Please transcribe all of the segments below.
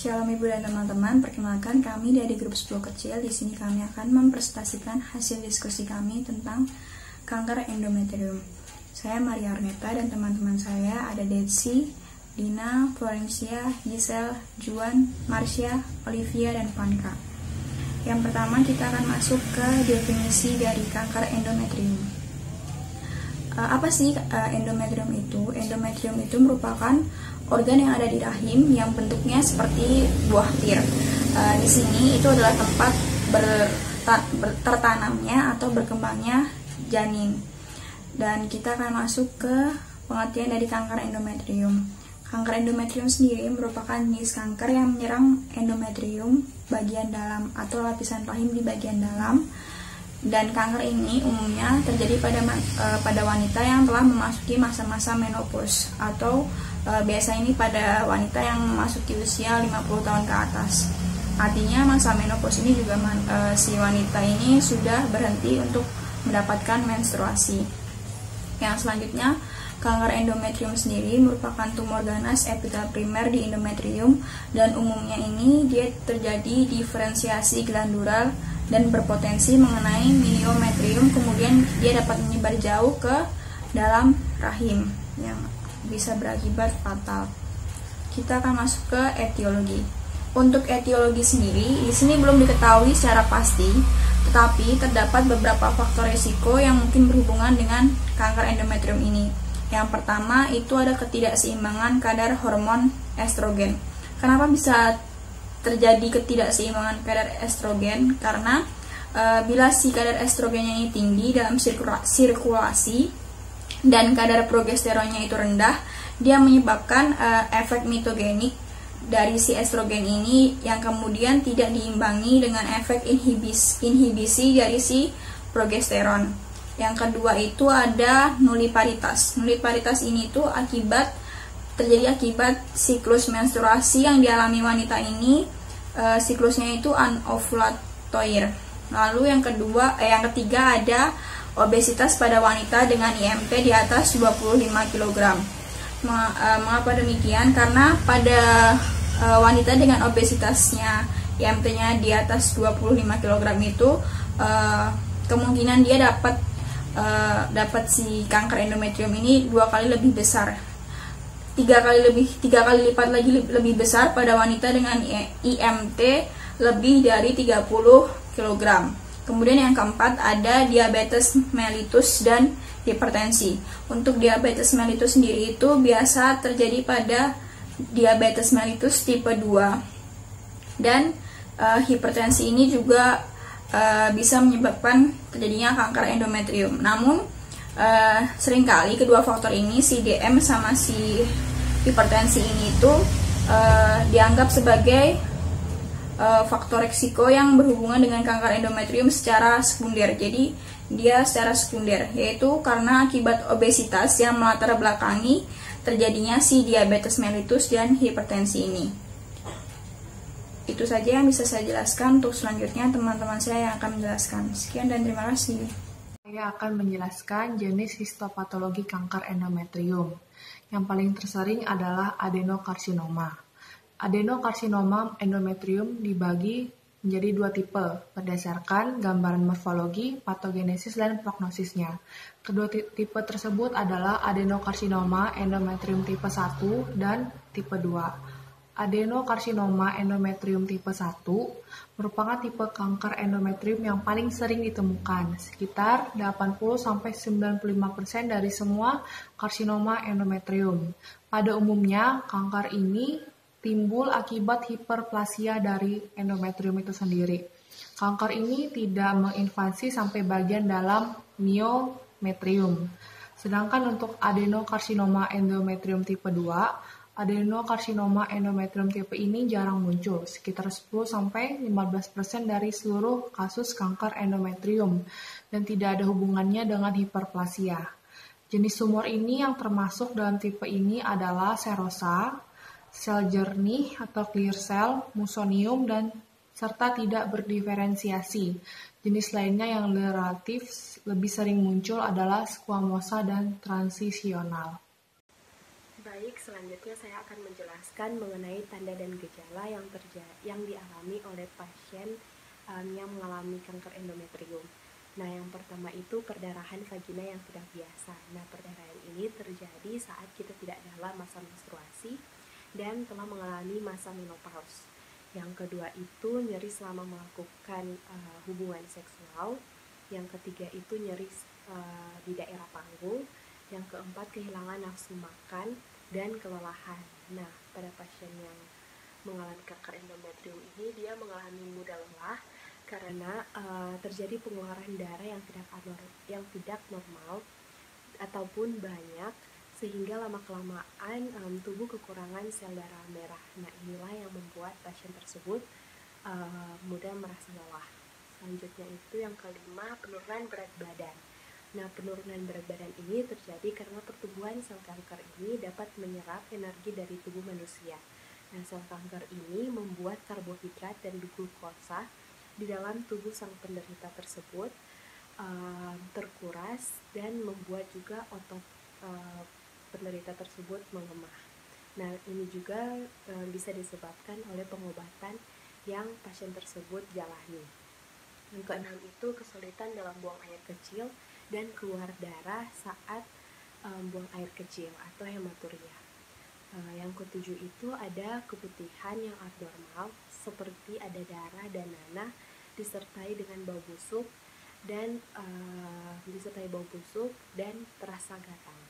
Shalom Ibu dan teman-teman, perkenalkan kami dari grup 10 kecil. Di sini kami akan mempresentasikan hasil diskusi kami tentang kanker endometrium. Saya Maria Arneta dan teman-teman saya ada Desi, Dina, Florencia, Giselle, Juan, Marsha, Olivia, dan Panka. Yang pertama kita akan masuk ke definisi dari kanker endometrium. Apa sih endometrium itu? Endometrium itu merupakan organ yang ada di rahim yang bentuknya seperti buah pir. Di sini itu adalah tempat tertanamnya atau berkembangnya janin. Dan kita akan masuk ke pengertian dari kanker endometrium. Kanker endometrium sendiri merupakan jenis kanker yang menyerang endometrium bagian dalam atau lapisan rahim di bagian dalam. Dan kanker ini umumnya terjadi pada wanita yang telah memasuki masa-masa menopause atau biasa ini pada wanita yang memasuki usia 50 tahun ke atas. Artinya masa menopause ini juga si wanita ini sudah berhenti untuk mendapatkan menstruasi. Yang selanjutnya, kanker endometrium sendiri merupakan tumor ganas epitel primer di endometrium dan umumnya ini dia terjadi diferensiasi glandular dan berpotensi mengenai myometrium, kemudian dia dapat menyebar jauh ke dalam rahim yang bisa berakibat fatal. Kita akan masuk ke etiologi. Untuk etiologi sendiri, di sini belum diketahui secara pasti, tetapi terdapat beberapa faktor risiko yang mungkin berhubungan dengan kanker endometrium ini. Yang pertama itu ada ketidakseimbangan kadar hormon estrogen. Kenapa bisa terjadi ketidakseimbangan kadar estrogen? Karena bila si kadar estrogennya ini tinggi dalam sirkulasi dan kadar progesteronnya itu rendah, dia menyebabkan efek mitogenik dari si estrogen ini yang kemudian tidak diimbangi dengan efek inhibisi dari si progesteron. Yang kedua itu ada nulliparitas. Nulliparitas ini tuh terjadi akibat siklus menstruasi yang dialami wanita ini, siklusnya itu anovulatoir. Lalu yang ketiga ada obesitas pada wanita dengan IMT di atas 25 kg. Mengapa demikian? Karena pada wanita dengan obesitasnya IMT-nya di atas 25 kg itu kemungkinan dia dapat si kanker endometrium ini 2 kali lebih besar. 3 kali lipat lagi lebih besar pada wanita dengan IMT lebih dari 30 kg. Kemudian yang keempat ada diabetes mellitus dan hipertensi. Untuk diabetes mellitus sendiri itu biasa terjadi pada diabetes mellitus tipe 2. Dan hipertensi ini juga bisa menyebabkan terjadinya kanker endometrium. Namun seringkali kedua faktor ini, si DM sama si hipertensi ini itu dianggap sebagai faktor risiko yang berhubungan dengan kanker endometrium secara sekunder. Jadi dia secara sekunder, yaitu karena akibat obesitas yang melatar belakangi terjadinya si diabetes mellitus dan hipertensi ini. Itu saja yang bisa saya jelaskan. Untuk selanjutnya teman-teman saya yang akan menjelaskan. Sekian dan terima kasih. Saya akan menjelaskan jenis histopatologi kanker endometrium. Yang paling tersering adalah adenokarsinoma. Adenokarsinoma endometrium dibagi menjadi 2 tipe berdasarkan gambaran morfologi, patogenesis, dan prognosisnya. Kedua tipe tersebut adalah adenokarsinoma endometrium tipe 1 dan tipe 2. Adenokarsinoma endometrium tipe 1 merupakan tipe kanker endometrium yang paling sering ditemukan, sekitar 80-95% dari semua karsinoma endometrium. Pada umumnya, kanker ini timbul akibat hiperplasia dari endometrium itu sendiri. Kanker ini tidak menginvasi sampai bagian dalam myometrium. Sedangkan untuk adenokarsinoma endometrium tipe 2, adenokarsinoma endometrium tipe ini jarang muncul, sekitar 10-15% dari seluruh kasus kanker endometrium dan tidak ada hubungannya dengan hiperplasia. Jenis tumor ini yang termasuk dalam tipe ini adalah serosa, sel jernih atau clear cell, musonium, dan serta tidak berdiferensiasi. Jenis lainnya yang relatif lebih sering muncul adalah squamosa dan transisional. Baik, selanjutnya saya akan menjelaskan mengenai tanda dan gejala yang dialami oleh pasien yang mengalami kanker endometrium. Nah, yang pertama itu perdarahan vagina yang tidak biasa. Nah, perdarahan ini terjadi saat kita tidak dalam masa menstruasi dan telah mengalami masa menopause. Yang kedua itu nyeri selama melakukan hubungan seksual. Yang ketiga itu nyeri di daerah panggung. Yang keempat, kehilangan nafsu makan dan kelelahan. Nah, pada pasien yang mengalami kanker endometrium ini, dia mengalami mudah lelah karena terjadi pengeluaran darah yang tidak normal ataupun banyak, sehingga lama-kelamaan tubuh kekurangan sel darah merah. Nah, inilah yang membuat pasien tersebut mudah merasa lelah. Selanjutnya itu yang kelima, penurunan berat badan. Nah, penurunan berat badan ini terjadi karena pertumbuhan sel kanker ini dapat menyerap energi dari tubuh manusia. Nah, sel kanker ini membuat karbohidrat dan glukosa di dalam tubuh sang penderita tersebut terkuras dan membuat juga otot penderita tersebut melemah. Nah, ini juga bisa disebabkan oleh pengobatan yang pasien tersebut jalani. Yang keenam itu kesulitan dalam buang air kecil dan keluar darah saat buang air kecil atau hematuria. Yang ketujuh itu ada keputihan yang abnormal seperti ada darah dan nanah disertai dengan bau busuk dan terasa gatal.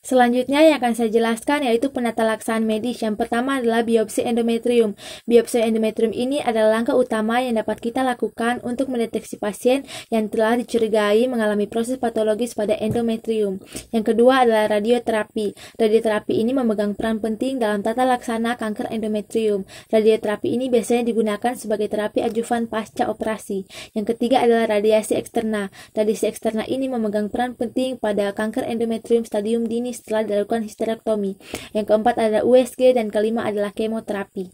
Selanjutnya yang akan saya jelaskan yaitu penata laksanaan medis. Yang pertama adalah biopsi endometrium. Biopsi endometrium ini adalah langkah utama yang dapat kita lakukan untuk mendeteksi pasien yang telah dicurigai mengalami proses patologis pada endometrium. Yang kedua adalah radioterapi. Radioterapi ini memegang peran penting dalam tata laksana kanker endometrium. Radioterapi ini biasanya digunakan sebagai terapi adjuvan pasca operasi. Yang ketiga adalah radiasi eksterna. Radiasi eksterna ini memegang peran penting pada kanker endometrium stadium dini setelah dilakukan histerektomi. Yang keempat adalah USG dan kelima adalah kemoterapi.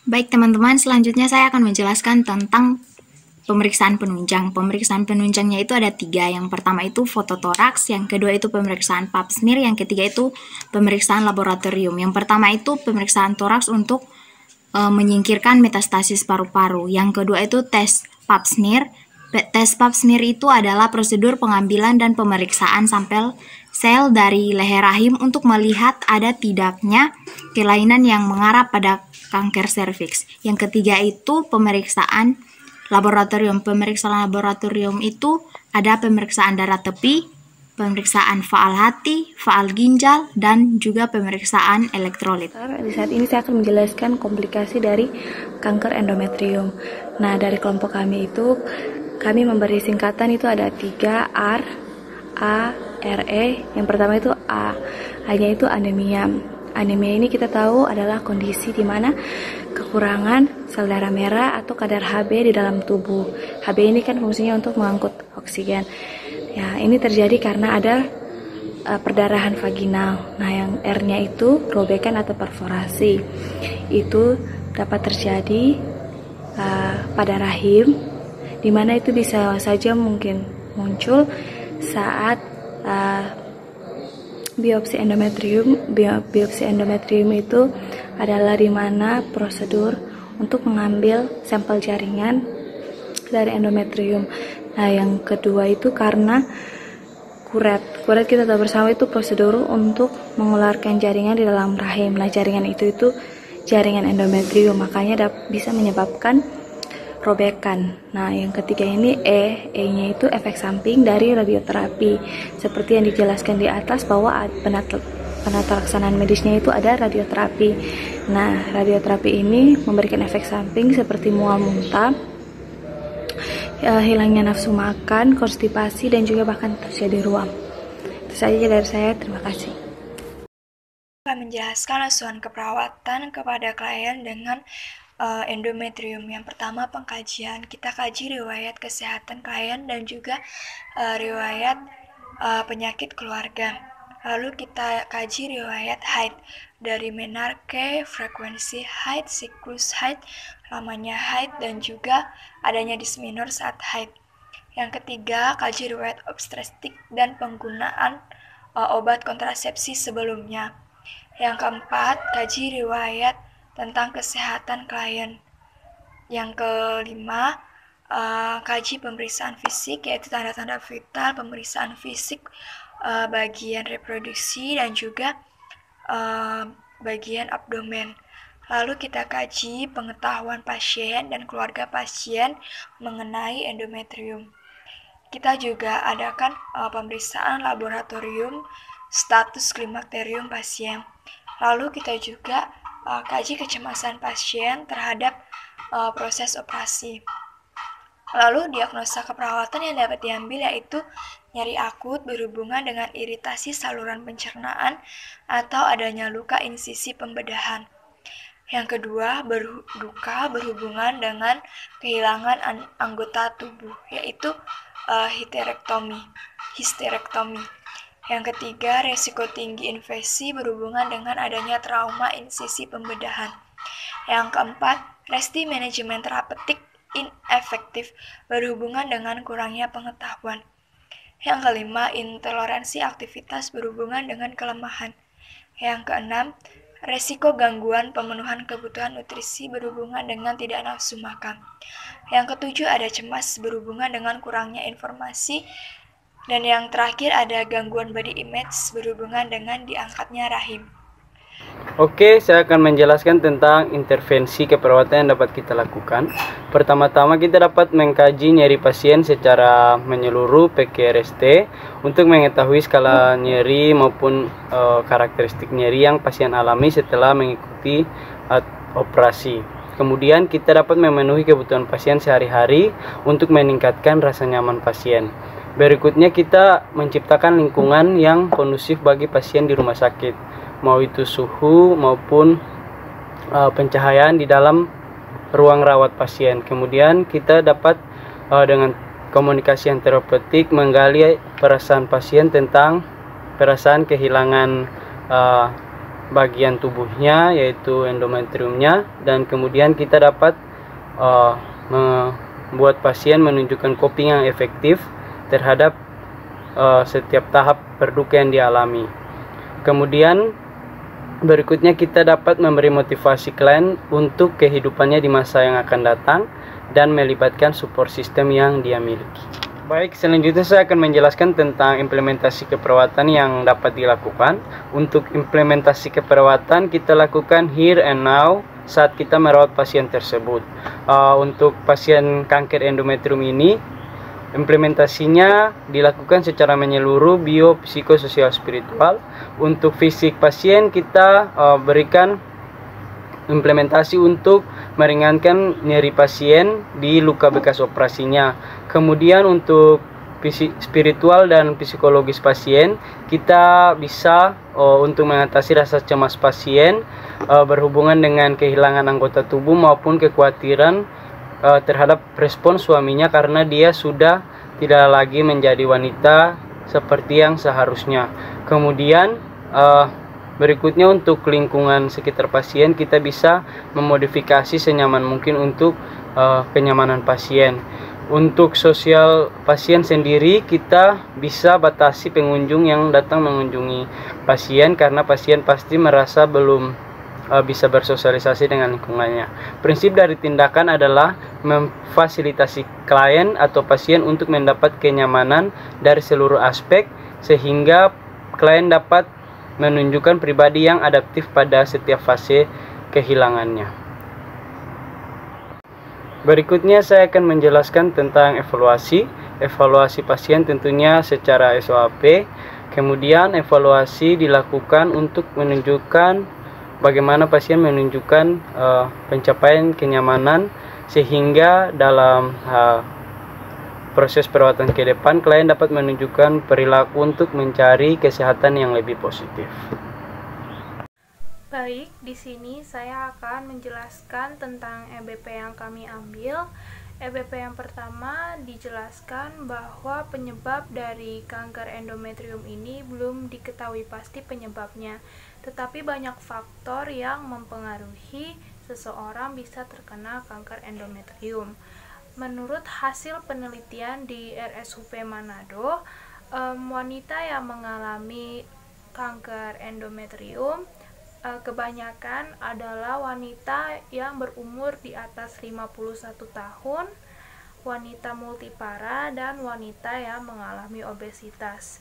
Baik teman-teman, selanjutnya saya akan menjelaskan tentang pemeriksaan penunjang. Pemeriksaan penunjangnya itu ada 3. Yang pertama itu fototoraks, yang kedua itu pemeriksaan pap smear, yang ketiga itu pemeriksaan laboratorium. Yang pertama itu pemeriksaan toraks untuk menyingkirkan metastasis paru-paru. Yang kedua itu tes pap smear. Tes pap smear itu adalah prosedur pengambilan dan pemeriksaan sampel sel dari leher rahim untuk melihat ada tidaknya kelainan yang mengarah pada kanker serviks. Yang ketiga itu pemeriksaan laboratorium. Pemeriksaan laboratorium itu ada pemeriksaan darah tepi, pemeriksaan faal hati, faal ginjal, dan juga pemeriksaan elektrolit. Di saat ini saya akan menjelaskan komplikasi dari kanker endometrium. Nah, dari kelompok kami itu kami memberi singkatan itu ada 3 R, A, R, E. Yang pertama itu A. A-nya itu anemia. Anemia ini kita tahu adalah kondisi di mana kekurangan sel darah merah atau kadar Hb di dalam tubuh. Hb ini kan fungsinya untuk mengangkut oksigen. Ya, ini terjadi karena ada perdarahan vaginal. Nah, yang R-nya itu robekan atau perforasi. Itu dapat terjadi pada rahim, di mana itu bisa saja mungkin muncul saat biopsi endometrium. Biopsi endometrium itu adalah di mana prosedur untuk mengambil sampel jaringan dari endometrium. Nah, yang kedua itu karena kuret kita tahu bersama itu prosedur untuk mengeluarkan jaringan di dalam rahim. Nah, jaringan itu jaringan endometrium, makanya bisa menyebabkan robekan. Nah, yang ketiga ini E-nya itu efek samping dari radioterapi. Seperti yang dijelaskan di atas bahwa penata laksanaan medisnya itu ada radioterapi. Nah, radioterapi ini memberikan efek samping seperti mual muntah, hilangnya nafsu makan, konstipasi, dan juga bahkan terjadi ruam. Itu saja dari saya, terima kasih. Akan menjelaskan asuhan keperawatan kepada klien dengan endometrium. Yang pertama, pengkajian. Kita kaji riwayat kesehatan klien dan juga riwayat penyakit keluarga. Lalu kita kaji riwayat haid dari menarche, frekuensi haid, siklus haid, lamanya haid, dan juga adanya dismenor saat haid. Yang ketiga, kaji riwayat obstetrik dan penggunaan obat kontrasepsi sebelumnya. Yang keempat, kaji riwayat tentang kesehatan klien. Yang kelima, kaji pemeriksaan fisik, yaitu tanda-tanda vital, pemeriksaan fisik bagian reproduksi dan juga bagian abdomen. Lalu kita kaji pengetahuan pasien dan keluarga pasien mengenai endometrium. Kita juga adakan pemeriksaan laboratorium status klimakterium pasien. Lalu kita juga kaji kecemasan pasien terhadap proses operasi. Lalu diagnosa keperawatan yang dapat diambil yaitu nyeri akut berhubungan dengan iritasi saluran pencernaan atau adanya luka insisi pembedahan. Yang kedua, duka berhubungan dengan kehilangan anggota tubuh, yaitu histerektomi. Yang ketiga, resiko tinggi infeksi berhubungan dengan adanya trauma insisi pembedahan. Yang keempat, resti manajemen terapeutik inefektif berhubungan dengan kurangnya pengetahuan. Yang kelima, intoleransi aktivitas berhubungan dengan kelemahan. Yang keenam, resiko gangguan pemenuhan kebutuhan nutrisi berhubungan dengan tidak nafsu makan. Yang ketujuh, ada cemas berhubungan dengan kurangnya informasi. Dan yang terakhir, ada gangguan body image berhubungan dengan diangkatnya rahim. Oke, saya akan menjelaskan tentang intervensi keperawatan yang dapat kita lakukan. Pertama-tama kita dapat mengkaji nyeri pasien secara menyeluruh PKRST untuk mengetahui skala nyeri maupun karakteristik nyeri yang pasien alami setelah mengikuti operasi. Kemudian kita dapat memenuhi kebutuhan pasien sehari-hari untuk meningkatkan rasa nyaman pasien. Berikutnya kita menciptakan lingkungan yang kondusif bagi pasien di rumah sakit, mau itu suhu maupun pencahayaan di dalam ruang rawat pasien. Kemudian kita dapat dengan komunikasi yang terapeutik menggali perasaan pasien tentang perasaan kehilangan bagian tubuhnya, yaitu endometriumnya, dan kemudian kita dapat membuat pasien menunjukkan coping yang efektif terhadap setiap tahap berduka yang dialami. Kemudian berikutnya kita dapat memberi motivasi klien untuk kehidupannya di masa yang akan datang dan melibatkan support system yang dia miliki. Baik, selanjutnya saya akan menjelaskan tentang implementasi keperawatan yang dapat dilakukan. Untuk implementasi keperawatan kita lakukan here and now saat kita merawat pasien tersebut. Untuk pasien kanker endometrium ini, implementasinya dilakukan secara menyeluruh biopsikososial spiritual. Untuk fisik pasien kita berikan implementasi untuk meringankan nyeri pasien di luka bekas operasinya. Kemudian untuk spiritual dan psikologis pasien kita bisa untuk mengatasi rasa cemas pasien berhubungan dengan kehilangan anggota tubuh maupun kekhawatiran terhadap respon suaminya karena dia sudah tidak lagi menjadi wanita seperti yang seharusnya. Kemudian berikutnya untuk lingkungan sekitar pasien kita bisa memodifikasi senyaman mungkin untuk kenyamanan pasien. Untuk sosial pasien sendiri kita bisa batasi pengunjung yang datang mengunjungi pasien karena pasien pasti merasa belum bisa bersosialisasi dengan lingkungannya. Prinsip dari tindakan adalah memfasilitasi klien atau pasien untuk mendapat kenyamanan dari seluruh aspek sehingga klien dapat menunjukkan pribadi yang adaptif pada setiap fase kehilangannya. Berikutnya saya akan menjelaskan tentang evaluasi pasien tentunya secara SOAP. Kemudian evaluasi dilakukan untuk menunjukkan bagaimana pasien menunjukkan pencapaian kenyamanan sehingga dalam proses perawatan ke depan klien dapat menunjukkan perilaku untuk mencari kesehatan yang lebih positif. Baik, di sini saya akan menjelaskan tentang EBP yang kami ambil. EBP yang pertama dijelaskan bahwa penyebab dari kanker endometrium ini belum diketahui pasti penyebabnya, tetapi banyak faktor yang mempengaruhi seseorang bisa terkena kanker endometrium. menurut hasil penelitian di RSUP Manado, wanita yang mengalami kanker endometrium kebanyakan adalah wanita yang berumur di atas 51 tahun, wanita multipara, dan wanita yang mengalami obesitas.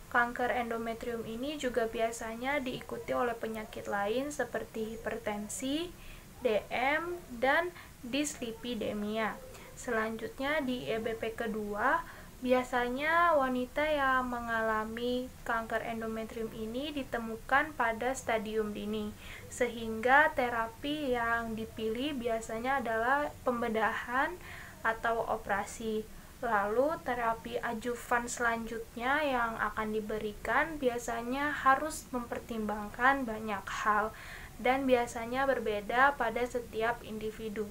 Kanker endometrium ini juga biasanya diikuti oleh penyakit lain seperti hipertensi, DM, dan dislipidemia. Selanjutnya di EBP kedua, biasanya wanita yang mengalami kanker endometrium ini ditemukan pada stadium dini, sehingga terapi yang dipilih biasanya adalah pembedahan atau operasi. Lalu terapi adjuvan selanjutnya yang akan diberikan biasanya harus mempertimbangkan banyak hal dan biasanya berbeda pada setiap individu.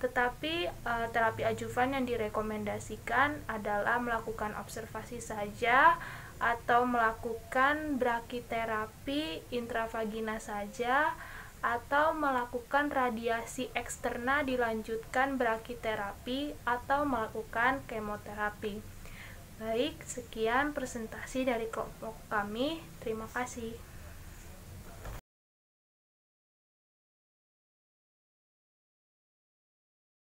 Tetapi terapi adjuvan yang direkomendasikan adalah melakukan observasi saja atau melakukan brachytherapy intravagina saja atau melakukan radiasi eksterna dilanjutkan brachytherapy atau melakukan kemoterapi. Baik, sekian presentasi dari kelompok kami. Terima kasih.